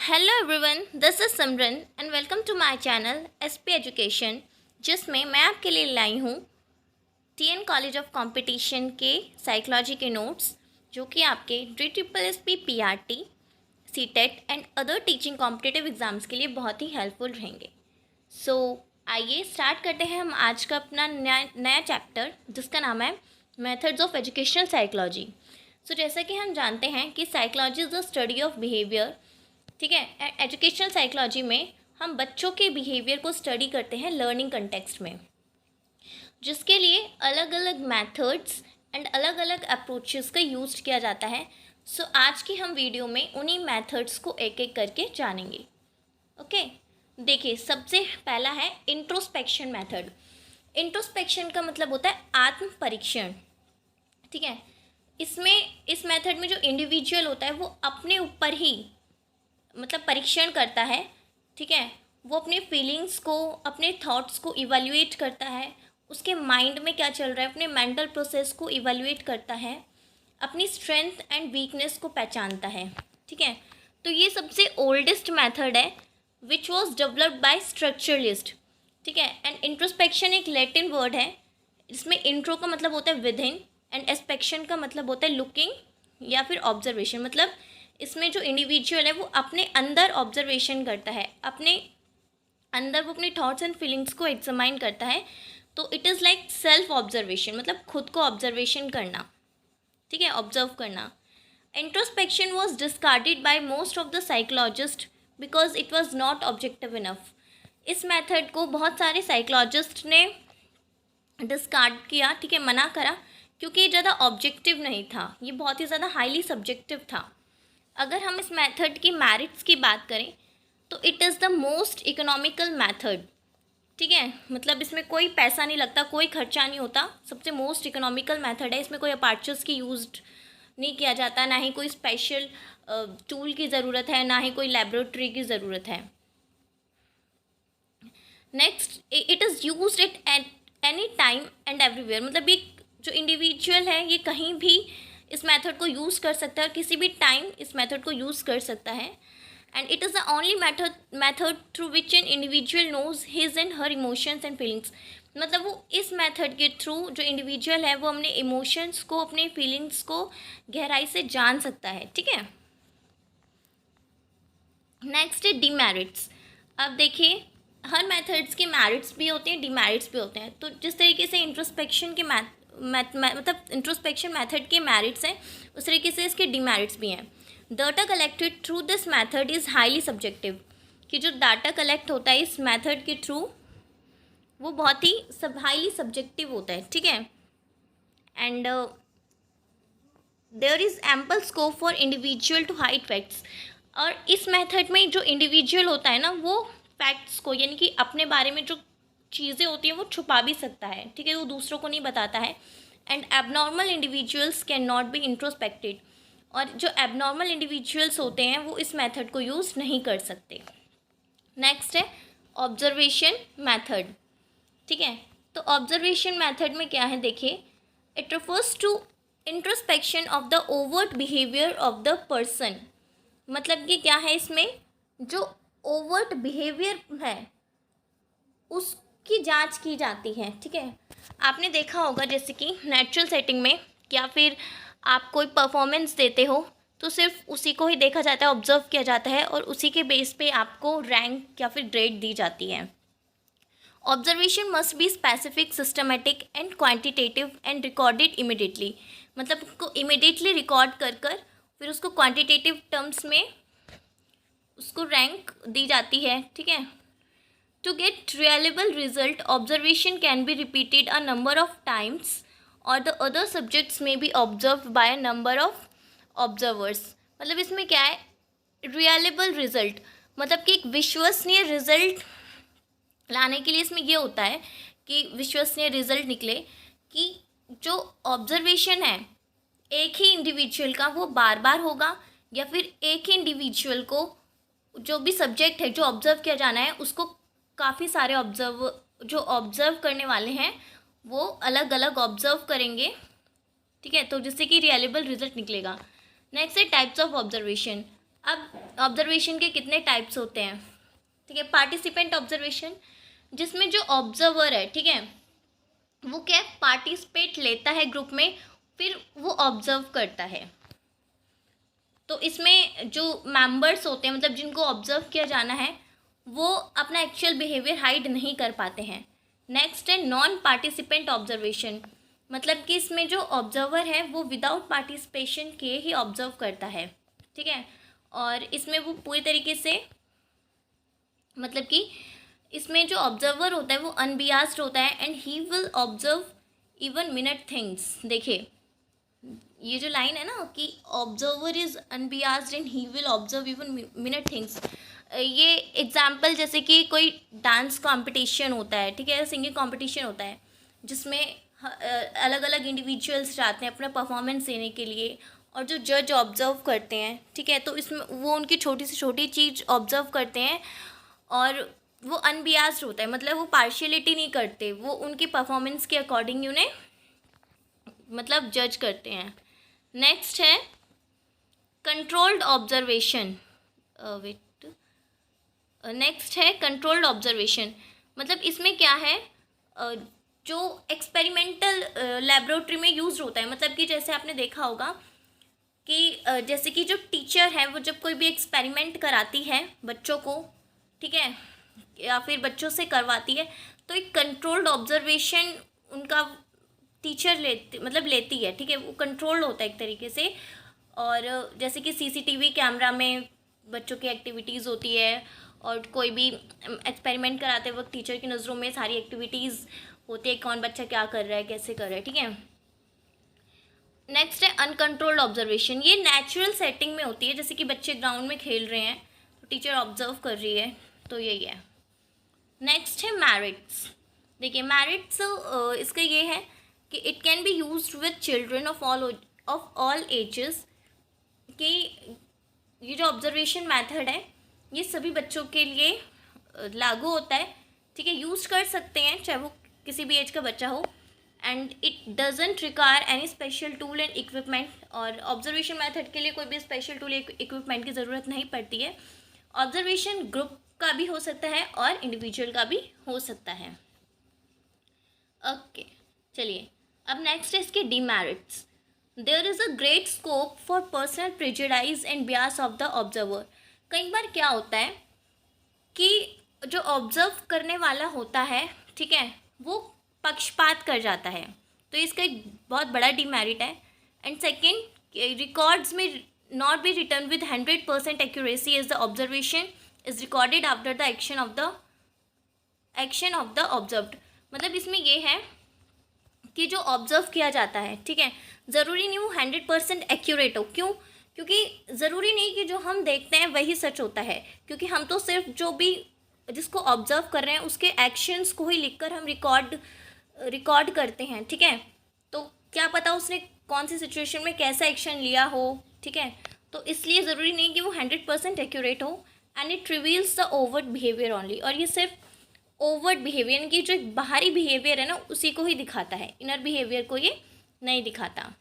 Hello everyone, this is Simran and welcome to my channel SP education, जिसमें मैं आपके लिए लाई हूँ टीएन कॉलेज ऑफ कंपटीशन के साइकोलॉजी के नोट्स, जो कि आपके DSSP PRT CTET and other teaching competitive exams के लिए बहुत ही हेल्पफुल रहेंगे। सो आइए स्टार्ट करते हैं हम आज का अपना नया चैप्टर, जिसका नाम है मेथड्स ऑफ एजुकेशनल साइकोलॉजी। सो जैसा कि हम जानते हैं कि psychology is the study of behaviour. ठीक है, एजुकेशनल साइकोलॉजी में हम बच्चों के बिहेवियर को स्टडी करते हैं लर्निंग कंटेक्स्ट में, जिसके लिए अलग अलग मेथड्स एंड अलग अलग अप्रोचेस का यूज किया जाता है। सो आज की हम वीडियो में उन्हीं मेथड्स को एक एक करके जानेंगे। ओके, देखिए सबसे पहला है इंट्रोस्पेक्शन मेथड। इंट्रोस्पेक्शन का मतलब होता है आत्म परीक्षण। ठीक है, इस मेथड में जो इंडिविजुअल होता है वो अपने ऊपर ही मतलब परीक्षण करता है। ठीक है, वो अपने फीलिंग्स को, अपने थॉट्स को इवैल्यूएट करता है, उसके माइंड में क्या चल रहा है, अपने मेंटल प्रोसेस को इवैल्यूएट करता है, अपनी स्ट्रेंथ एंड वीकनेस को पहचानता है। ठीक है, तो ये सबसे ओल्डेस्ट मेथड है which was developed by structuralist. ठीक है, एंड इंट्रोस्पेक्शन एक लैटिन वर्ड है। इसमें इंट्रो का मतलब होता है विद इन एंड एस्पेक्शन का मतलब होता है लुकिंग या फिर ऑब्जर्वेशन। मतलब इसमें जो इंडिविजुअल है वो अपने अंदर ऑब्जर्वेशन करता है, अपने अंदर वो अपने थॉट्स एंड फीलिंग्स को एग्जामाइन करता है। तो it is like self observation, मतलब खुद को ऑब्जर्वेशन करना। ठीक है, ऑब्जर्व करना। Introspection was discarded by most of the psychologist because it was not objective enough. इस मेथड को बहुत सारे साइकोलॉजिस्ट ने डिस्कार्ड किया, ठीक है, मना करा, क्योंकि ये ज़्यादा ऑब्जेक्टिव नहीं था, ये बहुत ही ज़्यादा हाईली सब्जेक्टिव था। अगर हम इस मेथड की मेरिट्स की बात करें तो it is the most economical method. ठीक है, मतलब इसमें कोई पैसा नहीं लगता, कोई खर्चा नहीं होता, सबसे मोस्ट इकोनॉमिकल मेथड है। इसमें कोई अपार्चर्स की यूज नहीं किया जाता, ना ही कोई स्पेशल टूल की ज़रूरत है, ना ही कोई लेबोरेटरी की ज़रूरत है। Next, it is used at any time and everywhere. मतलब ये जो इंडिविजुअल है ये कहीं भी इस मेथड को यूज़ कर सकता है और किसी भी टाइम इस मेथड को यूज़ कर सकता है। And it is the only method through which an individual knows his and her emotions and feelings. मतलब वो इस मेथड के थ्रू जो इंडिविजुअल है वो अपने इमोशंस को, अपने फीलिंग्स को गहराई से जान सकता है। ठीक है, नेक्स्ट है डीमेरिट्स। अब देखिए हर मेथड्स के मेरिट्स भी होते हैं, डीमेरिट्स भी होते हैं। तो जिस तरीके से इंट्रोस्पेक्शन के मतलब इंट्रोस्पेक्शन मेथड के मेरिट्स हैं, उस तरीके से इसके डीमेरिट्स भी हैं। Data collected through this method is highly subjective. कि जो डाटा कलेक्ट होता है इस मेथड के थ्रू वो बहुत ही हाईली सब्जेक्टिव होता है। ठीक है, and there is ample scope for individual to hide facts. और इस मेथड में जो इंडिविजुअल होता है ना वो फैक्ट्स को, यानी कि अपने बारे में जो चीज़ें होती हैं वो छुपा भी सकता है। ठीक है, वो दूसरों को नहीं बताता है। And abnormal individuals can not be introspected. और जो एबनॉर्मल इंडिविजुअल्स होते हैं वो इस मेथड को यूज़ नहीं कर सकते। नेक्स्ट है ऑब्जर्वेशन मेथड। ठीक है, तो ऑब्जर्वेशन मेथड में क्या है, देखिए it refers to introspection of the overt behaviour of the person. मतलब कि क्या है, इसमें जो ओवर्ट बिहेवियर है उसकी जांच की जाती है। ठीक है, आपने देखा होगा जैसे कि नेचुरल सेटिंग में या फिर आप कोई परफॉर्मेंस देते हो तो सिर्फ उसी को ही देखा जाता है, ऑब्जर्व किया जाता है और उसी के बेस पे आपको रैंक या फिर ग्रेड दी जाती है। Observation must be specific, systematic and quantitative and recorded immediately. मतलब उसको इमिडिएटली रिकॉर्ड कर फिर उसको क्वांटिटेटिव टर्म्स में उसको रैंक दी जाती है। ठीक है, to get reliable result, observation can be repeated a number of times or the other subjects may be observed by a number of observers। मतलब इसमें क्या है, reliable result मतलब कि एक विश्वसनीय रिजल्ट लाने के लिए इसमें ये होता है कि विश्वसनीय रिजल्ट निकले कि जो ऑब्जर्वेशन है एक ही इंडिविजुअल का वो बार बार होगा, या फिर एक ही इंडिविजुअल को जो भी सब्जेक्ट है जो ऑब्जर्व किया जाना है उसको काफ़ी सारे ऑब्जर्व करने वाले हैं वो अलग अलग ऑब्जर्व करेंगे। ठीक है, तो जिससे कि रियलेबल रिजल्ट निकलेगा। नेक्स्ट है टाइप्स ऑफ ऑब्जर्वेशन। अब ऑब्जर्वेशन के कितने टाइप्स होते हैं, ठीक है। पार्टिसिपेंट ऑब्जर्वेशन, जिसमें जो ऑब्जर्वर है, ठीक है, वो क्या पार्टिसिपेट लेता है ग्रुप में, फिर वो ऑब्जर्व करता है। तो इसमें जो मेंबर्स होते हैं, मतलब जिनको ऑब्जर्व किया जाना है, वो अपना एक्चुअल बिहेवियर हाइड नहीं कर पाते हैं। नेक्स्ट है नॉन पार्टिसिपेंट ऑब्जर्वेशन, मतलब कि इसमें जो ऑब्जर्वर है वो विदाउट पार्टिसिपेशन के ही ऑब्जर्व करता है, ठीक है। और इसमें वो पूरी तरीके से, मतलब कि इसमें जो ऑब्जर्वर होता है वो अनबियास्ड होता है and he will observe even minute things. देखिए ये जो लाइन है ना कि observer is unbiased and he will observe even minute things, ये एग्जाम्पल जैसे कि कोई डांस कंपटीशन होता है, ठीक है, सिंगिंग कंपटीशन होता है, जिसमें अलग अलग इंडिविजुअल्स जाते हैं अपना परफॉर्मेंस देने के लिए, और जो जज ऑब्जर्व करते हैं, ठीक है, तो इसमें वो उनकी छोटी से छोटी चीज़ ऑब्जर्व करते हैं और वो अनबियास्ड होता है, मतलब वो पार्शियलिटी नहीं करते, वो उनकी परफॉर्मेंस के अकॉर्डिंग उन्हें मतलब जज करते हैं। नेक्स्ट है कंट्रोल्ड ऑब्जर्वेशन, नेक्स्ट है कंट्रोल्ड ऑब्जर्वेशन, मतलब इसमें क्या है, जो एक्सपेरिमेंटल लेबोरेटरी में यूज होता है, मतलब कि जैसे आपने देखा होगा कि जैसे कि जो टीचर है वो जब कोई भी एक्सपेरिमेंट कराती है बच्चों को, ठीक है, या फिर बच्चों से करवाती है, तो एक कंट्रोल्ड ऑब्जर्वेशन उनका टीचर लेती है, ठीक है, वो कंट्रोल्ड होता है एक तरीके से। और जैसे कि सीसीटीवी कैमरा में बच्चों की एक्टिविटीज़ होती है, और कोई भी एक्सपेरिमेंट कराते वक्त टीचर की नज़रों में सारी एक्टिविटीज़ होती है, कौन बच्चा क्या कर रहा है, कैसे कर रहा है, ठीक है। नेक्स्ट है अनकंट्रोल्ड ऑब्जर्वेशन, ये नेचुरल सेटिंग में होती है, जैसे कि बच्चे ग्राउंड में खेल रहे हैं तो टीचर ऑब्जर्व कर रही है, तो यही है। नेक्स्ट है मैरिट्स, देखिए मैरिट्स इसका ये है कि it can be used with children of all ages, कि ये जो ऑब्जर्वेशन मेथड है ये सभी बच्चों के लिए लागू होता है, ठीक है, यूज़ कर सकते हैं चाहे वो किसी भी एज का बच्चा हो, and it doesn't require any special tool and equipment, और ऑब्जर्वेशन मेथड के लिए कोई भी स्पेशल टूल इक्विपमेंट की ज़रूरत नहीं पड़ती है। ऑब्जर्वेशन ग्रुप का भी हो सकता है और इंडिविजुअल का भी हो सकता है। ओके चलिए, अब नेक्स्ट है इसके demerits. There is a great scope for personal prejudices and bias of the observer. कई बार क्या होता है कि जो ऑब्जर्व करने वाला होता है, ठीक है, वो पक्षपात कर जाता है, तो इसका एक बहुत बड़ा डिमेरिट है। And second, records may not be written with 100% accuracy as the observation is recorded after the action of the observed. मतलब इसमें ये है कि जो ऑब्जर्व किया जाता है, ठीक है, ज़रूरी नहीं वो 100% एक्यूरेट हो। क्यों? क्योंकि ज़रूरी नहीं कि जो हम देखते हैं वही सच होता है, क्योंकि हम तो सिर्फ जो भी जिसको ऑब्जर्व कर रहे हैं उसके एक्शंस को ही लिखकर हम रिकॉर्ड करते हैं, ठीक है। तो क्या पता उसने कौन सी सिचुएशन में कैसा एक्शन लिया हो, ठीक है, तो इसलिए ज़रूरी नहीं कि वो 100% एक्यूरेट हो। And it reveals the overt behaviour only, और ये सिर्फ ओवर्ट बिहेवियर यानी कि जो एक बाहरी बिहेवियर है ना उसी को ही दिखाता है, इनर बिहेवियर को ये नहीं दिखाता।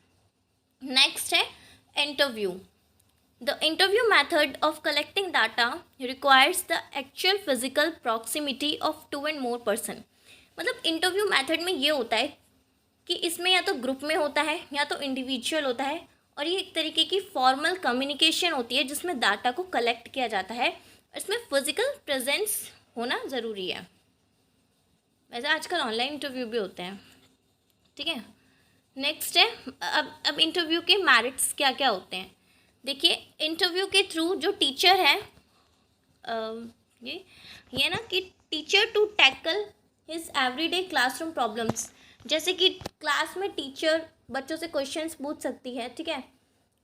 नेक्स्ट है interview. The interview method of collecting data requires the actual physical proximity of 2 and more person. मतलब इंटरव्यू मैथड में ये होता है कि इसमें या तो ग्रुप में होता है या तो इंडिविजुअल होता है, और ये एक तरीके की फॉर्मल कम्युनिकेशन होती है जिसमें डाटा को कलेक्ट किया जाता है, इसमें फिजिकल प्रेजेंस होना ज़रूरी है। वैसे आजकल ऑनलाइन इंटरव्यू भी होते हैं, ठीक है। नेक्स्ट है अब इंटरव्यू के मेरिट्स क्या क्या होते हैं। देखिए इंटरव्यू के थ्रू जो टीचर है ये ना कि teacher to tackle his everyday classroom problems, जैसे कि क्लास में टीचर बच्चों से क्वेश्चंस पूछ सकती है, ठीक है,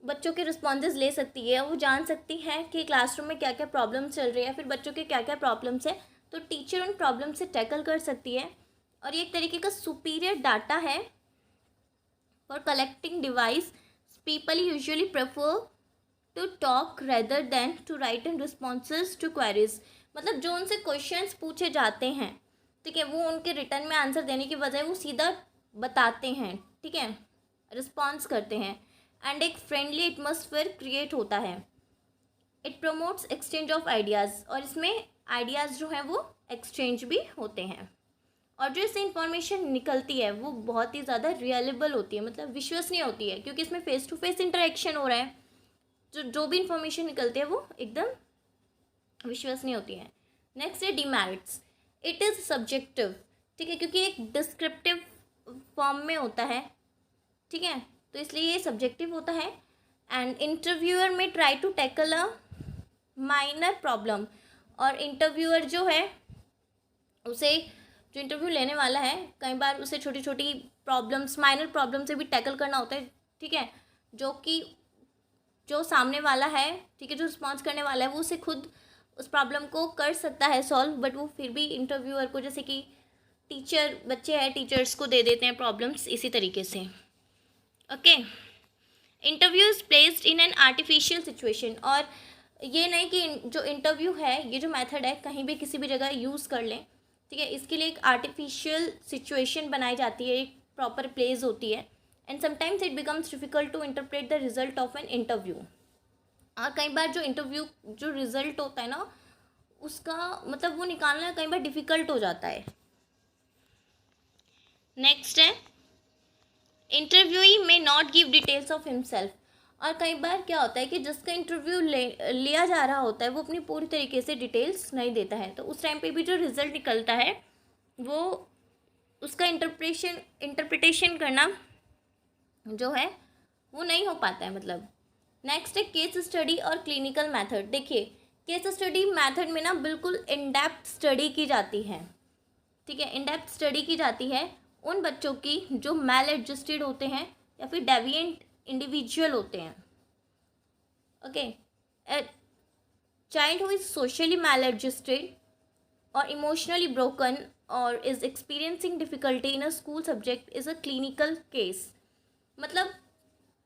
बच्चों के रिस्पॉन्सेज ले सकती है, वो जान सकती है कि क्लासरूम में क्या क्या प्रॉब्लम्स चल रही है, फिर बच्चों के क्या क्या प्रॉब्लम्स है, तो टीचर उन प्रॉब्लम से टैकल कर सकती है। और ये एक तरीके का सुपीरियर डाटा है for collecting device. People usually prefer to talk rather than to write in responses to queries. मतलब जो उनसे क्वेश्चंस पूछे जाते हैं, ठीक है, वो उनके रिटर्न में आंसर देने की बजाय वो सीधा बताते हैं, ठीक है, रिस्पॉन्स करते हैं, एंड एक फ्रेंडली एटमॉस्फेयर क्रिएट होता है। It promotes exchange of ideas, और इसमें आइडियाज़ जो हैं वो एक्सचेंज भी होते हैं। और जो इससे इंफॉर्मेशन निकलती है वो बहुत ही ज़्यादा रियलेबल होती है, मतलब विश्वसनीय होती है, क्योंकि इसमें फेस टू फेस इंटरेक्शन हो रहा है। जो भी इंफॉर्मेशन निकलती है वो एकदम विश्वसनीय होती है। नेक्स्ट है डिमेरिट्स। इट इज़ सब्जेक्टिव, ठीक है, क्योंकि एक डिस्क्रिप्टिव फॉर्म में होता है, ठीक है, तो इसलिए ये सब्जेक्टिव होता है। And interviewer may try to tackle a minor problem, और इंटरव्यूअर जो है उसे, जो इंटरव्यू लेने वाला है, कई बार उसे छोटी छोटी प्रॉब्लम्स, माइनर प्रॉब्लम से भी टैकल करना होता है, ठीक है, जो कि जो सामने वाला है, ठीक है, जो रिस्पॉन्स करने वाला है वो उसे खुद उस प्रॉब्लम को कर सकता है सॉल्व, बट वो फिर भी इंटरव्यूअर को, जैसे कि टीचर, बच्चे हैं, टीचर्स को दे देते हैं प्रॉब्लम्स, इसी तरीके से। Okay, interview is placed in an artificial situation, और ये नहीं कि जो इंटरव्यू है, ये जो मेथड है कहीं भी किसी भी जगह यूज़ कर लें, ठीक है, इसके लिए एक आर्टिफिशियल सिचुएशन बनाई जाती है, एक प्रॉपर प्लेस होती है। And sometimes it becomes difficult to interpret the result of an interview, और कई बार जो इंटरव्यू जो रिजल्ट होता है ना, उसका मतलब वो निकालना कई बार डिफ़िकल्ट हो जाता है। नेक्स्ट है इंटरव्यूई में not give details of himself, और कई बार क्या होता है कि जिसका इंटरव्यू लिया जा रहा होता है वो अपनी पूरी तरीके से डिटेल्स नहीं देता है, तो उस टाइम पे भी जो रिज़ल्ट निकलता है वो उसका इंटरप्रिटेशन करना जो है वो नहीं हो पाता है, मतलब। नेक्स्ट है केस स्टडी और क्लिनिकल मेथड। देखिए, केस स्टडी मेथड में ना बिल्कुल इन डेप्थ स्टडी की जाती है, ठीक है, इन डेप्थ स्टडी की जाती है उन बच्चों की जो मैल एडजस्टेड होते हैं या फिर डेविएंट इंडिविजुअल होते हैं। Okay, child who is socially maladjusted और इमोशनली ब्रोकन और is experiencing difficulty in a school subject is a clinical case. मतलब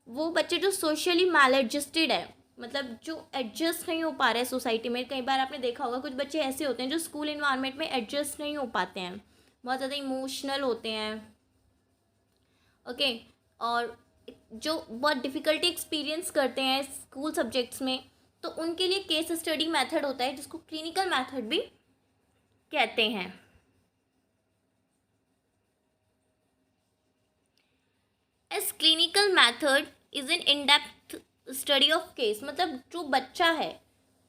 वो बच्चे जो सोशली मैल एडजस्टेड है, मतलब जो एडजस्ट नहीं हो पा रहे हैं सोसाइटी में। कई बार आपने देखा होगा कुछ बच्चे ऐसे होते हैं जो स्कूल इन्वायरमेंट में एडजस्ट नहीं हो पाते हैं, बहुत ज़्यादा इमोशनल होते हैं, ओके, और जो बहुत डिफ़िकल्टी एक्सपीरियंस करते हैं स्कूल सब्जेक्ट्स में, तो उनके लिए केस स्टडी मेथड होता है जिसको क्लिनिकल मेथड भी कहते हैं। S clinical method is an in depth study of case, मतलब जो बच्चा है,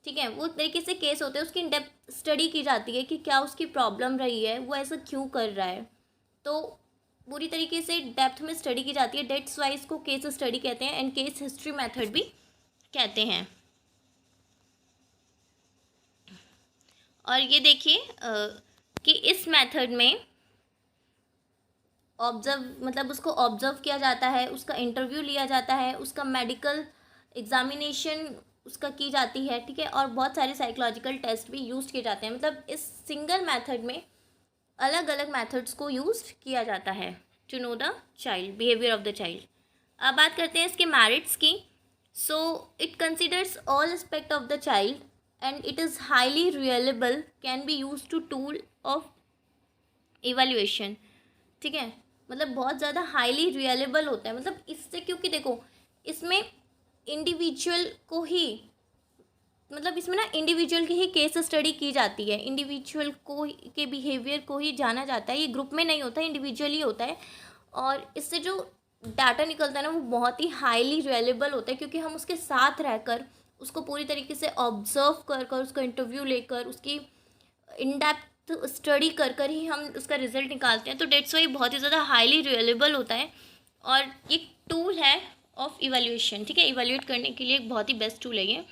ठीक है, वो तरीके से केस होते हैं, उसकी इन डेप्थ स्टडी की जाती है कि क्या उसकी प्रॉब्लम रही है, वो ऐसा क्यों कर रहा है, तो पूरी तरीके से डेप्थ में स्टडी की जाती है। डेट्स वाइज को केस स्टडी कहते हैं एंड केस हिस्ट्री मेथड भी कहते हैं। और ये देखिए कि इस मेथड में ऑब्जर्व, मतलब उसको ऑब्जर्व किया जाता है, उसका इंटरव्यू लिया जाता है, उसका मेडिकल एग्जामिनेशन उसका की जाती है, ठीक है, और बहुत सारे साइकोलॉजिकल टेस्ट भी यूज़ किए जाते हैं। मतलब इस सिंगल मेथड में अलग अलग मेथड्स को यूज़ किया जाता है to know the child, behaviour of the child. अब बात करते हैं इसके मेरिट्स की। So it considers all aspect of the child and it is highly reliable, can be use to tool of evaluation, ठीक है, मतलब बहुत ज़्यादा हाईली रियलेबल होता है। मतलब इससे, क्योंकि देखो इसमें इंडिविजुअल को ही, मतलब इसमें ना इंडिविजुअल की ही केस स्टडी की जाती है, इंडिविजुअल को के बिहेवियर को ही जाना जाता है, ये ग्रुप में नहीं होता है, इंडिविजुअली होता है। और इससे जो डाटा निकलता है ना वो बहुत ही हाईली रियलेबल होता है, क्योंकि हम उसके साथ रहकर उसको पूरी तरीके से ऑब्जर्व कर कर, उसका इंटरव्यू लेकर, उसकी इन डेप्थ स्टडी कर कर ही हम उसका रिजल्ट निकालते हैं। तो डेट्स वाई बहुत ही ज़्यादा हाईली रियलेबल होता है और ये टूल है ऑफ इवेल्यूएशन, ठीक है, इवेल्यूएट करने के लिए एक बहुत ही बेस्ट टूल है ये।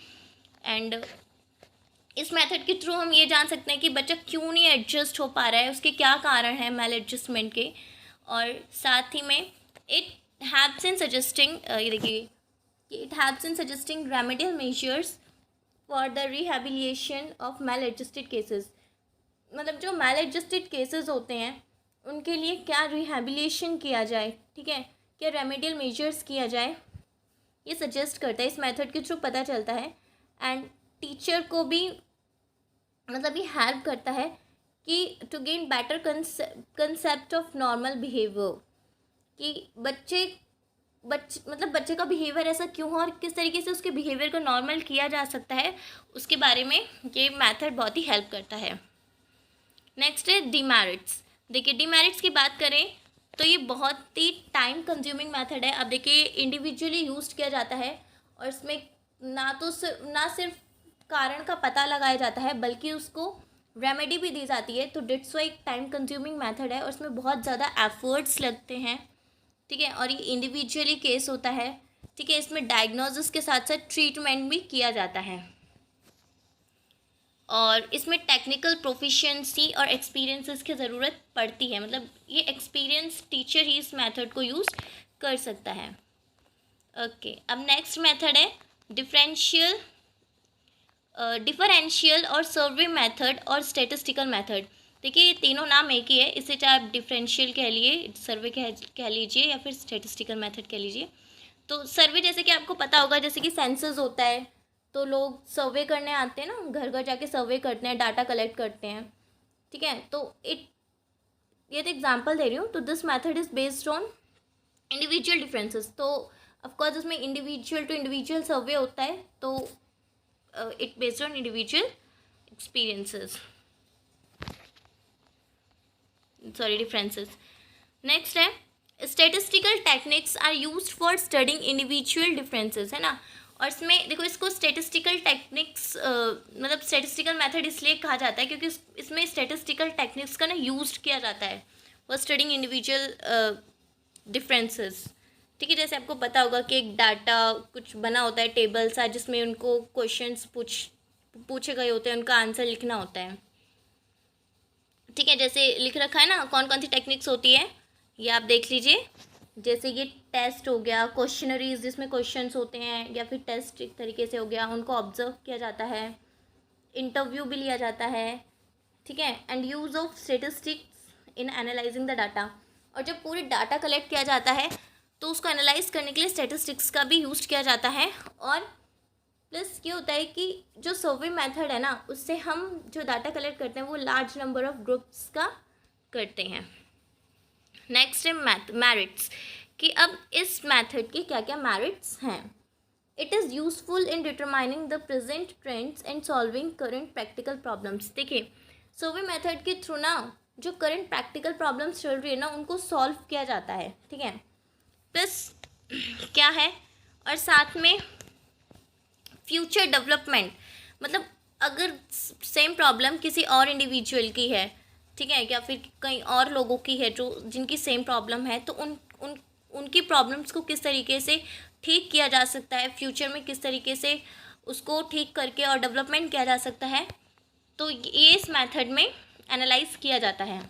एंड इस मेथड के थ्रू हम ये जान सकते हैं कि बच्चा क्यों नहीं एडजस्ट हो पा रहा है, उसके क्या कारण हैं मैल एडजस्टमेंट के। और साथ ही में इट हेल्प्स इन सजेस्टिंग, ये देखिए कि it helps in suggesting remedial measures for the rehabilitation of maladjusted cases. मतलब जो मैल एडजस्टेड केसेस होते हैं उनके लिए क्या रिहेबिलिटेशन किया जाए, ठीक है, क्या रेमेडियल मेजर्स किया जाए, ये सजेस्ट करता है, इस मेथड के थ्रू पता चलता है। एंड टीचर को भी मतलब ये हेल्प करता है कि to gain better concept of normal behaviour, कि बच्चे बच्चे का बिहेवियर ऐसा क्यों हो और किस तरीके से उसके बिहेवियर को नॉर्मल किया जा सकता है, उसके बारे में ये मेथड बहुत ही हेल्प करता है। नेक्स्ट है डिमेरिट्स। देखिए डिमेरिट्स की बात करें तो ये बहुत ही टाइम कंज्यूमिंग मेथड है। अब देखिए इंडिविजुअली यूज किया जाता है और इसमें ना सिर्फ कारण का पता लगाया जाता है बल्कि उसको रेमेडी भी दी जाती है। तो डिट्स एक टाइम कंज्यूमिंग मेथड है और इसमें बहुत ज़्यादा एफर्ट्स लगते हैं, ठीक है, और ये इंडिविजुअली केस होता है, ठीक है। इसमें डायग्नोसिस के साथ साथ ट्रीटमेंट भी किया जाता है और इसमें टेक्निकल प्रोफिशिएंसी और एक्सपीरियंसेस की ज़रूरत पड़ती है। मतलब ये एक्सपीरियंस टीचर ही इस मेथड को यूज़ कर सकता है। ओके, अब नेक्स्ट मेथड है डिफरेंशियल और सर्वे मेथड और स्टैटिस्टिकल मेथड। देखिए ये तीनों नाम एक ही है, इसे चाहे आप डिफरेंशियल कह लिए, सर्वे कह लीजिए या फिर स्टैटिस्टिकल मेथड कह लीजिए। तो सर्वे जैसे कि आपको पता होगा, जैसे कि सेंसस होता है तो लोग सर्वे करने आते हैं ना, घर घर जाके सर्वे करते हैं, डाटा कलेक्ट करते हैं, ठीक है। तो ये तो एग्जांपल दे रही हूँ। तो this method is based on individual differences. तो ऑफकोर्स इसमें इंडिविजुअल टू इंडिविजुअल सर्वे होता है, तो it based on individual experiences, sorry differences. Next है statistical techniques are used for studying individual differences, है ना। और इसमें देखो इसको स्टैटिस्टिकल टेक्निक्स मतलब स्टैटिस्टिकल मेथड इसलिए कहा जाता है क्योंकि इसमें स्टैटिस्टिकल टेक्निक्स का ना यूज किया जाता है फॉर स्टडिंग इंडिविजुअल डिफरेंसेस, ठीक है। जैसे आपको पता होगा कि एक डाटा कुछ बना होता है, टेबल सा, जिसमें उनको क्वेश्चंस पूछे गए होते हैं, उनका आंसर लिखना होता है, ठीक है। जैसे लिख रखा है ना कौन कौन सी टेक्निक्स होती है, ये आप देख लीजिए। जैसे ये टेस्ट हो गया, क्वेश्चनरीज जिसमें क्वेश्चंस होते हैं, या फिर टेस्ट एक तरीके से हो गया, उनको ऑब्जर्व किया जाता है, इंटरव्यू भी लिया जाता है, ठीक है। And use of statistics in analysing the data. और जब पूरे डाटा कलेक्ट किया जाता है तो उसको एनालाइज करने के लिए स्टेटिस्टिक्स का भी यूज़ किया जाता है। और प्लस ये होता है कि जो सर्वे मेथड है ना, उससे हम जो डाटा कलेक्ट करते हैं वो लार्ज नंबर ऑफ ग्रुप्स का करते हैं। नेक्स्ट है मेरिट्स, कि अब इस मेथड के क्या क्या मेरिट्स हैं। It is useful in determining the present trends and solving current practical problems. देखिए सर्वे मेथड के थ्रू ना जो करंट प्रैक्टिकल प्रॉब्लम्स चल रही है ना, उनको सॉल्व किया जाता है, ठीक है। प्लस क्या है, और साथ में फ्यूचर डेवलपमेंट, मतलब अगर सेम प्रॉब्लम किसी और इंडिविजुअल की है, ठीक है, या फिर कई और लोगों की है जो जिनकी सेम प्रॉब्लम है, तो उनकी प्रॉब्लम्स को किस तरीके से ठीक किया जा सकता है, फ्यूचर में किस तरीके से उसको ठीक करके और डेवलपमेंट किया जा सकता है, तो ये इस मेथड में एनालाइज किया जाता है।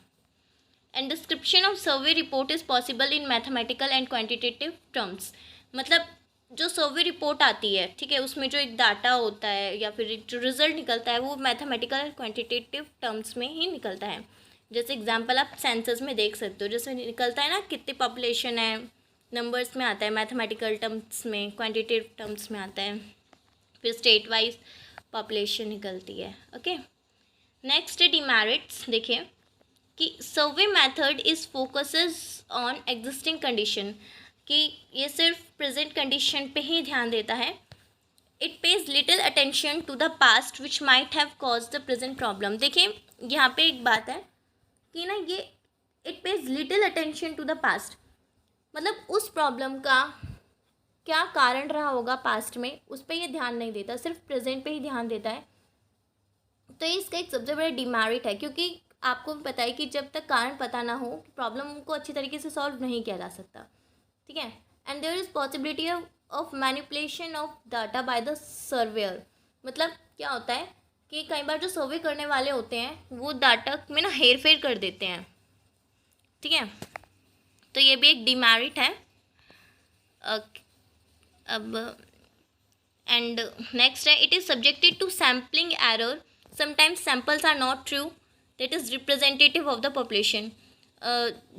And description of survey report is possible in mathematical and quantitative terms. मतलब जो सर्वे रिपोर्ट आती है, ठीक है, उसमें जो एक डाटा होता है या फिर जो रिजल्ट निकलता है वो मैथमेटिकल क्वांटिटेटिव टर्म्स में ही निकलता है। जैसे एग्जांपल आप सेंसस में देख सकते हो, जैसे निकलता है ना कितनी पॉपुलेशन है, नंबर्स में आता है, मैथमेटिकल टर्म्स में, क्वांटिटेटिव टर्म्स में आता है, फिर स्टेट वाइज पॉपुलेशन निकलती है। Okay, next demerits. देखिए कि survey method is focuses on existing condition, कि ये सिर्फ प्रेजेंट कंडीशन पे ही ध्यान देता है। It pays little attention to the past which might have cause the present problem. देखिए यहाँ पे एक बात है कि ना ये it pays little attention to the past, मतलब उस प्रॉब्लम का क्या कारण रहा होगा पास्ट में, उस पर ये ध्यान नहीं देता, सिर्फ प्रेजेंट पे ही ध्यान देता है। तो ये इसका एक सबसे बड़ा डिमेरिट है, क्योंकि आपको भी पता है कि जब तक कारण पता ना हो प्रॉब्लम को अच्छी तरीके से सॉल्व नहीं किया जा सकता, ठीक है। And there is possibility of manipulation of data by the surveyor. मतलब क्या होता है कि कई बार जो सर्वे करने वाले होते हैं वो डाटा में ना हेर फेर कर देते हैं, ठीक है। तो ये भी एक डिमेरिट है। अब एंड नेक्स्ट है it is subjected to sampling error, sometimes samples are not true that is representative of the population.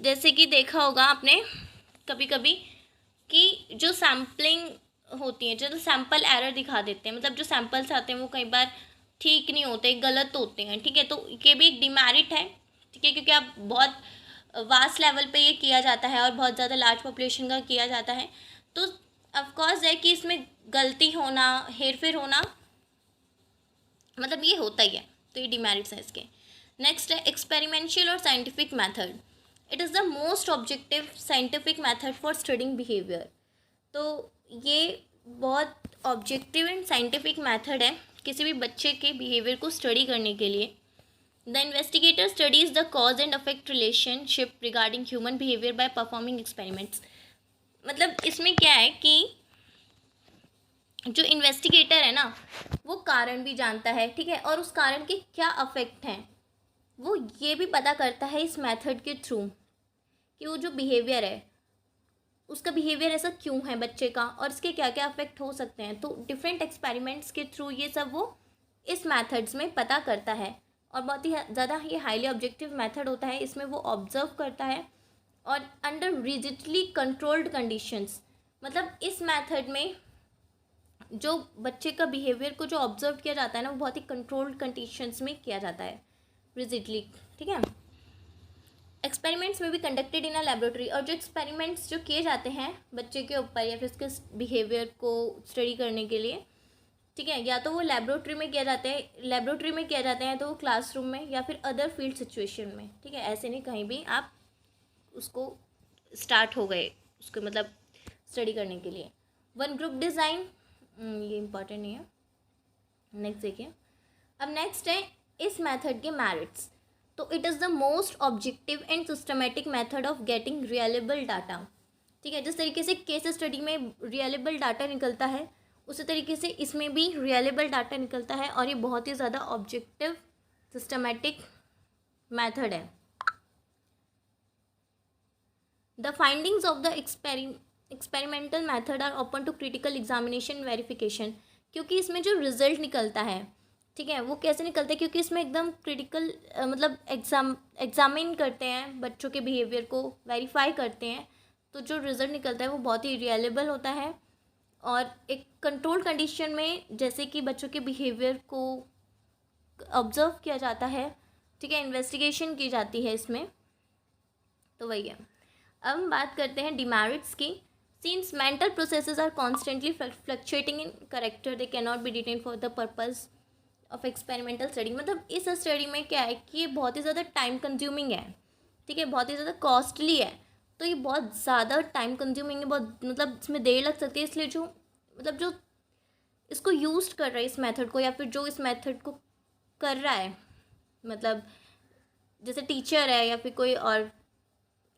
जैसे कि देखा होगा आपने कभी कभी कि जो सैम्पलिंग होती है, जो सैम्पल एरर दिखा देते हैं, मतलब जो सैम्पल्स आते हैं वो कई बार ठीक नहीं होते, गलत होते हैं, ठीक है। तो ये भी एक डिमेरिट है, ठीक है, क्योंकि आप बहुत वास्ट लेवल पे ये किया जाता है और बहुत ज़्यादा लार्ज पॉपुलेशन का किया जाता है, तो ऑफकोर्स है कि इसमें गलती होना, हेर फेर होना, मतलब ये होता ही है, तो ये डिमेरिट्स हैं इसके। नेक्स्ट है एक्सपेरिमेंशियल और scientific method. It is the most objective scientific method for studying behaviour. तो ये बहुत ऑब्जेक्टिव एंड साइंटिफिक मेथड है किसी भी बच्चे के बिहेवियर को स्टडी करने के लिए। The investigator studies the cause and affect relationship regarding human behaviour by performing experiments. मतलब इसमें क्या है कि जो इन्वेस्टिगेटर है ना, वो कारण भी जानता है, ठीक है, और उस कारण के क्या अफेक्ट हैं वो ये भी पता करता है इस मेथड के थ्रू कि वो जो बिहेवियर है उसका बिहेवियर ऐसा क्यों है बच्चे का, और इसके क्या क्या अफेक्ट हो सकते हैं। तो डिफरेंट एक्सपेरिमेंट्स के थ्रू ये सब वो इस मेथड्स में पता करता है, और बहुत ही ज़्यादा ये हाईली ऑब्जेक्टिव मेथड होता है। इसमें वो ऑब्जर्व करता है और अंडर रिजिडली कंट्रोल्ड कंडीशंस। मतलब इस मेथड में जो बच्चे का बिहेवियर को जो ऑब्जर्व किया जाता है ना, वो बहुत ही कंट्रोल्ड कंडीशंस में किया जाता है, रिजिडली, ठीक है। एक्सपेरिमेंट्स में भी कंडक्टेड इन अ लेबोरेटरी। और जो एक्सपेरिमेंट्स जो किए जाते हैं बच्चे के ऊपर या फिर उसके बिहेवियर को स्टडी करने के लिए, ठीक है, या तो वो लेबोरेटरी में किया जाते हैं, लेबोरेटरी में किया जाते हैं तो वो क्लासरूम में या फिर अदर फील्ड सिचुएशन में, ठीक है, ऐसे नहीं कहीं भी आप उसको स्टार्ट हो गए उसको मतलब स्टडी करने के लिए। वन ग्रुप डिज़ाइन, ये इम्पॉर्टेंट नहीं है। नेक्स्ट देखिए, अब नेक्स्ट है इस मेथड के मेरिट्स। तो it is the most objective and systematic method of getting reliable data, ठीक है। जिस तरीके से केस स्टडी में रियलेबल डाटा निकलता है उसी तरीके से इसमें भी रियलेबल डाटा निकलता है, और ये बहुत ही ज़्यादा ऑब्जेक्टिव सिस्टमेटिक मेथड है। The findings of the experimental method are open to critical examination verification. क्योंकि इसमें जो रिजल्ट निकलता है, ठीक है, वो कैसे निकलता है, क्योंकि इसमें एकदम क्रिटिकल मतलब एग्जामिन करते हैं बच्चों के बिहेवियर को, वेरीफाई करते हैं, तो जो रिज़ल्ट निकलता है वो बहुत ही रियलेबल होता है और एक कंट्रोल कंडीशन में, जैसे कि बच्चों के बिहेवियर को ऑब्जर्व किया जाता है, ठीक है, इन्वेस्टिगेशन की जाती है इसमें, तो वही है। अब हम बात करते हैं डिमेरिट्स की। Since mental processes are constantly fluctuating in character, they can not be detain for the purpose of experimental study. मतलब इस स्टडी में क्या है कि ये बहुत ही ज़्यादा टाइम कंज्यूमिंग है, ठीक है, बहुत ही ज़्यादा कॉस्टली है, तो ये बहुत ज़्यादा टाइम कंज्यूमिंग है, बहुत मतलब इसमें देर लग सकती है। इसलिए जो मतलब जो इसको यूज़ कर रहा है इस मेथड को, या फिर जो इस मेथड को कर रहा है, मतलब जैसे टीचर है या फिर कोई और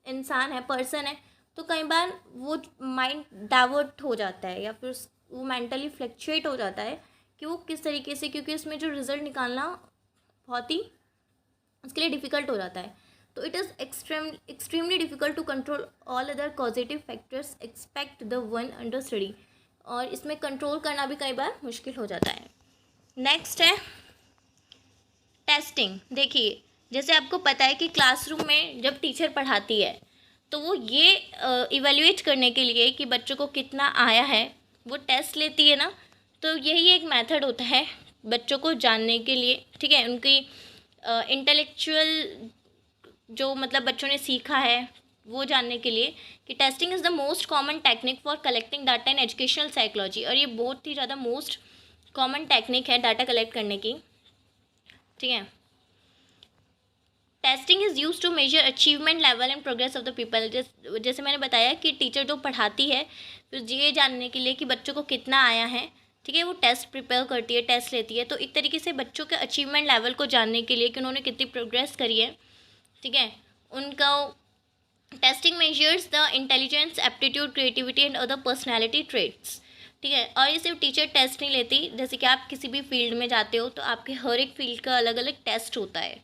इंसान है, पर्सन है, तो कई बार वो माइंड डाइवर्ट हो जाता है या फिर वो मेंटली फ्लक्चुएट हो जाता है कि वो किस तरीके से, क्योंकि इसमें जो रिज़ल्ट निकालना बहुत ही उसके लिए डिफ़िकल्ट हो जाता है। तो it is extremely difficult to control all other positive factors expect the one under study, और इसमें कंट्रोल करना भी कई बार मुश्किल हो जाता है। नेक्स्ट है टेस्टिंग। देखिए, जैसे आपको पता है कि क्लासरूम में जब टीचर पढ़ाती है तो वो ये इवेल्युएट करने के लिए कि बच्चों को कितना आया है वो टेस्ट लेती है ना, तो यही एक मेथड होता है बच्चों को जानने के लिए, ठीक है, उनकी इंटेलेक्चुअल जो मतलब बच्चों ने सीखा है वो जानने के लिए, कि testing is the most common technique for collecting data in educational psychology. और ये बहुत ही ज़्यादा मोस्ट कॉमन टेक्निक है डाटा कलेक्ट करने की, ठीक है। Testing is use to measure achievement level and progress of the people. जैसे मैंने बताया कि टीचर जो पढ़ाती है फिर ये जानने के लिए कि बच्चों को कितना आया है, ठीक है, वो टेस्ट प्रिपेयर करती है, टेस्ट लेती है, तो एक तरीके से बच्चों के अचीवमेंट लेवल को जानने के लिए कि उन्होंने कितनी प्रोग्रेस करी है, ठीक है, उनका testing measures the intelligence, aptitude, creativity and other personality traits, ठीक है। और ये सिर्फ टीचर टेस्ट नहीं लेती, जैसे कि आप किसी भी फील्ड में जाते हो तो आपके हर एक फील्ड का अलग अलग टेस्ट होता है,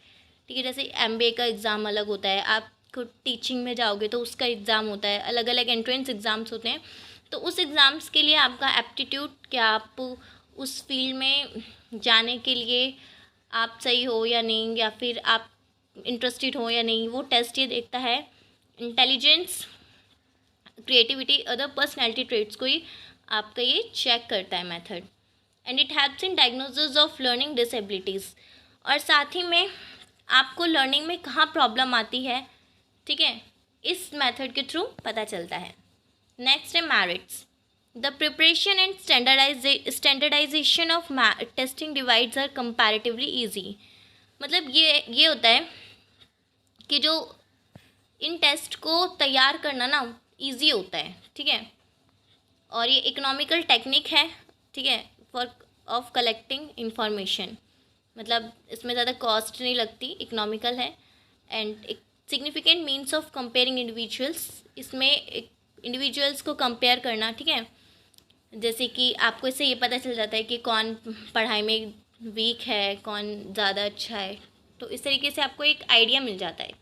ठीक है। जैसे MBA का एग्ज़ाम अलग होता है, आप खुद टीचिंग में जाओगे तो उसका एग्ज़ाम होता है, अलग अलग एंट्रेंस एग्ज़ाम्स होते हैं, तो उस एग्ज़ाम्स के लिए आपका एप्टीट्यूड, क्या आप उस फील्ड में जाने के लिए आप सही हो या नहीं, या फिर आप इंटरेस्टेड हो या नहीं, वो टेस्ट ये देखता है। Intelligence, creativity, other personality traits को ही आपका ये चेक करता है method. And it helps in diagnosis of learning disabilities. और साथ ही में आपको लर्निंग में कहाँ प्रॉब्लम आती है, ठीक है, इस मेथड के थ्रू पता चलता है। नेक्स्ट है merits. The preparation and standardisation of testing devices are comparatively easy. मतलब ये होता है कि जो इन टेस्ट को तैयार करना ना ईजी होता है, ठीक है. और ये इकोनॉमिकल टेक्निक है, ठीक है, फॉर ऑफ कलेक्टिंग इंफॉर्मेशन. मतलब इसमें ज़्यादा कॉस्ट नहीं लगती, इकोनॉमिकल है. एंड एक significant means of comparing individuals. इसमें इंडिविजुअल्स को कंपेयर करना, ठीक है. जैसे कि आपको इससे ये पता चल जाता है कि कौन पढ़ाई में वीक है, कौन ज़्यादा अच्छा है. तो इस तरीके से आपको एक आइडिया मिल जाता है.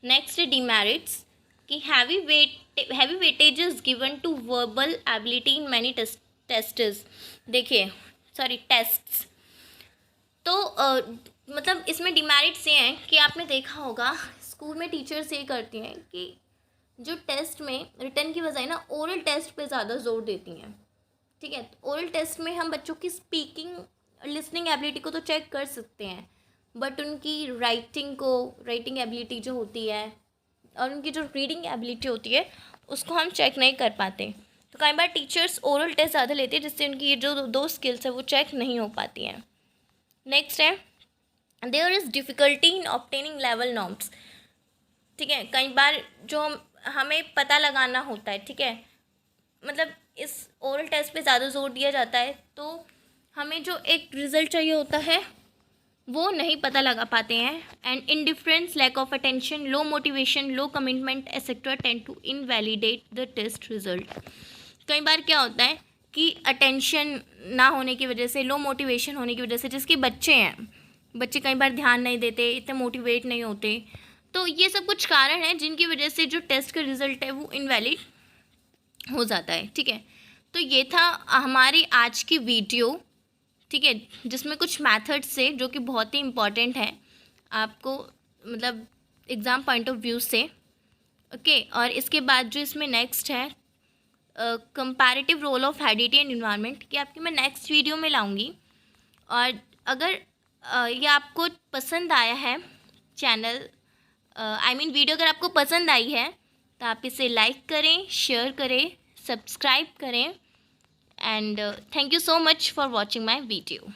नेक्स्ट डिमेरिट्स कि heavy weightage is given to verbal ability in many tests. देखिए टेस्ट्स. तो मतलब इसमें डिमेरिट्स ये हैं कि आपने देखा होगा स्कूल में टीचर्स ये करती हैं कि जो टेस्ट में रिटन की बजाय ना ओरल टेस्ट पे ज़्यादा जोर देती हैं, ठीक है. तो ओरल टेस्ट में हम बच्चों की स्पीकिंग लिसनिंग एबिलिटी को तो चेक कर सकते हैं, बट उनकी राइटिंग एबिलिटी जो होती है और उनकी जो रीडिंग एबिलिटी होती है उसको हम चेक नहीं कर पाते. तो कई बार टीचर्स ओरल टेस्ट ज़्यादा लेते हैं जिससे उनकी ये जो दो स्किल्स है वो चेक नहीं हो पाती हैं. नेक्स्ट है there is difficulty in obtaining level norms. ठीक है, कई बार जो हमें पता लगाना होता है, ठीक है, मतलब इस ओरल टेस्ट पे ज़्यादा जोर दिया जाता है तो हमें जो एक रिज़ल्ट चाहिए होता है वो नहीं पता लगा पाते हैं. And indifference, lack of attention, low motivation, low commitment etcetera tend to invalidate the test result. कई बार क्या होता है कि अटेंशन ना होने की वजह से, लो मोटिवेशन होने की वजह से, जिसके बच्चे कई बार ध्यान नहीं देते, इतने मोटिवेट नहीं होते, तो ये सब कुछ कारण हैं जिनकी वजह से जो टेस्ट का रिज़ल्ट है वो इनवैलिड हो जाता है. ठीक है, तो ये था हमारी आज की वीडियो, ठीक है, जिसमें कुछ मेथड्स से जो कि बहुत ही इम्पॉर्टेंट है आपको, मतलब एग्ज़ाम पॉइंट ऑफ व्यू से. ओके, और इसके बाद जो इसमें नेक्स्ट है comparative role of heredity and environment, कि आपकी मैं नेक्स्ट वीडियो में लाऊंगी. और अगर ये आपको पसंद आया है चैनल वीडियो अगर आपको पसंद आई है तो आप इसे लाइक करें, शेयर करें, सब्सक्राइब करें. And thank you so much for watching my video.